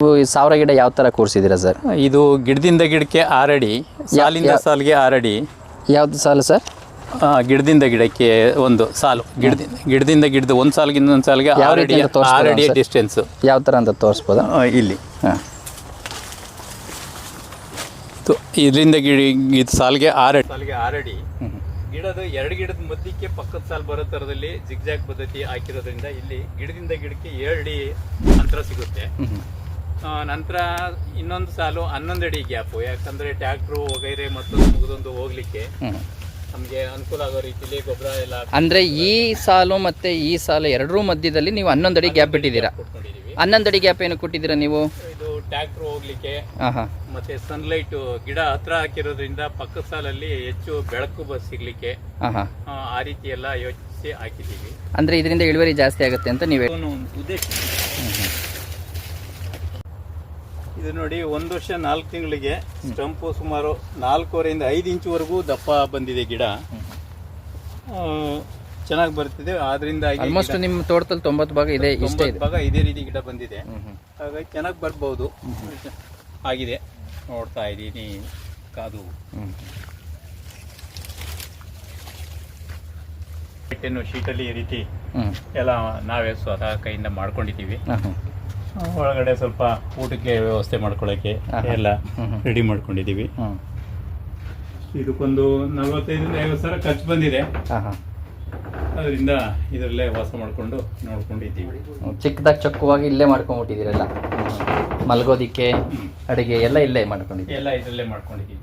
ಈ 1000 ಗಿಡ ಯಾವ ಥರ ಕೂರಿಸಿದ್ದೀರಾ ಸರ್? ಇದು ಗಿಡದಿಂದ ಗಿಡಕ್ಕೆ 6 ಅಡಿ, ಸಾಲಿಂದ ಸಾಲಿಗೆ 6 ಅಡಿ. ಯಾವ್ದು ಸಾಲು ಸರ್? ಗಿಡದಿಂದ ಗಿಡಕ್ಕೆ ಒಂದು ಸಾಲು, ಗಿಡದಿಂದ ಗಿಡದ ಒಂದು ಸಾಲಿಗೆ ಇನ್ನೊಂದು ಸಾಲಿಗೆ 6 ಅಡಿ ಡಿಸ್ಟೆನ್ಸ್. ಯಾವ ಥರ ಅಂತ ತೋರಿಸ್ಬೋದಾ? ಇಲ್ಲಿ ಇದರಿಂದ ಇದು ಸಾಲಿಗೆ 6 ಅಡಿ. ಗಿಡದ 2 ಗಿಡದ ಮಧ್ಯಕ್ಕೆ ಪಕ್ಕದ ಸಾಲು ಬರೋ ಥರದಲ್ಲಿ ಜಿಗ್ಜಾಗ್ ಪದ್ಧತಿ ಹಾಕಿರೋದ್ರಿಂದ ಇಲ್ಲಿ ಗಿಡದಿಂದ ಗಿಡಕ್ಕೆ 7 ಅಡಿ ಅಂತರ ಸಿಗುತ್ತೆ. ನಂತರ ಇನ್ನೊಂದು ಸಾಲು 11 ಅಡಿ ಗ್ಯಾಪು, ಯಾಕಂದರೆ ಟ್ಯಾಕ್ಟ್ರು ವಗೈರೆ ಮತ್ತೊಂದು ಮುಗಿದೊಂದು ಹೋಗ್ಲಿಕ್ಕೆ ನಮಗೆ ಅನುಕೂಲ ಆಗೋ ರೀತಿಯಲ್ಲಿ ಗೊಬ್ಬರ ಎಲ್ಲ. ಅಂದರೆ ಈ ಸಾಲು ಮತ್ತು ಈ ಸಾಲು ಎರಡರೂ ಮಧ್ಯದಲ್ಲಿ ನೀವು 11 ಅಡಿ ಗ್ಯಾಪ್ ಬಿಟ್ಟಿದ್ದೀರಾ. 11 ಅಡಿ ಗ್ಯಾಪ್ ಏನು ಕೊಟ್ಟಿದ್ದೀರಾ ನೀವು? ಇದು ಟ್ಯಾಕ್ಟ್ರು ಹೋಗ್ಲಿಕ್ಕೆ ಮತ್ತೆ ಸನ್ಲೈಟ್ ಗಿಡ ಹತ್ರ ಹಾಕಿರೋದ್ರಿಂದ ಪಕ್ಕದ ಸಾಲಲ್ಲಿ ಹೆಚ್ಚು ಬೆಳಕು ಸಿಗ್ಲಿಕ್ಕೆ ಆ ರೀತಿ ಎಲ್ಲ ಯೋಚಿಸಿ ಹಾಕಿದ್ದೀವಿ. ಅಂದರೆ ಇದರಿಂದ ಇಳುವರಿ ಜಾಸ್ತಿ ಆಗುತ್ತೆ ಅಂತ ನೀವೇ ಉದ್ದೇಶ. ಇದು ನೋಡಿ, 1 ವರ್ಷ 4 ತಿಂಗಳಿಗೆ ಸ್ಟಂಪು ಸುಮಾರು 4.5 ಇಂದ 5 ಇಂಚುವರೆಗೂ ದಪ್ಪ ಬಂದಿದೆ ಗಿಡ. ಚೆನ್ನಾಗಿ ಬರ್ತಿದೆ. ಆದ್ರಿಂದ ಆಲ್ಮೋಸ್ಟ್ ನಿಮ್ಮ ತೋಟದಲ್ಲಿ 90 ಭಾಗ ಇದೆ, 90 ಭಾಗ ಇದೇ ರೀತಿ ಗಿಡ ಬಂದಿದೆ. ಹಾಗಾಗಿ ಚೆನ್ನಾಗಿ ಬರ್ಬೋದು. ಆಗಿದೆ, ನೋಡ್ತಾ ಇದ್ದೀನಿ ಕಾದು. ಶೀಟಲ್ಲಿ ಈ ರೀತಿ ಎಲ್ಲ ನಾವೇ ಸ್ವತಃ ಕೈಯಿಂದ ಮಾಡ್ಕೊಂಡಿದ್ದೀವಿ. ಒಳಗಡೆ ಸ್ವಲ್ಪ ಊಟಕ್ಕೆ ವ್ಯವಸ್ಥೆ ಮಾಡ್ಕೊಳ್ಳೋಕ್ಕೆ ಎಲ್ಲ ರೆಡಿ ಮಾಡ್ಕೊಂಡಿದ್ದೀವಿ. ಇದಕ್ಕೊಂದು 45 ರಿಂದ 50 ಸಾವಿರ ಖರ್ಚು ಬಂದಿದೆ. ಅದರಿಂದ ಇದರಲ್ಲೇ ವಾಸ ಮಾಡಿಕೊಂಡು ನೋಡ್ಕೊಂಡಿದ್ದೀವಿ. ಚಿಕ್ಕದಾಗಿ ಚೊಕ್ಕವಾಗಿ ಇಲ್ಲೇ ಮಾಡ್ಕೊಂಡ್ಬಿಟ್ಟಿದ್ದೀರಲ್ಲ, ಮಲಗೋದಿಕ್ಕೆ ಅಡುಗೆ ಎಲ್ಲ ಇಲ್ಲೇ ಮಾಡ್ಕೊಂಡಿದ್ದೀವಿ. ಎಲ್ಲ ಇದರಲ್ಲೇ ಮಾಡ್ಕೊಂಡಿದ್ದೀವಿ.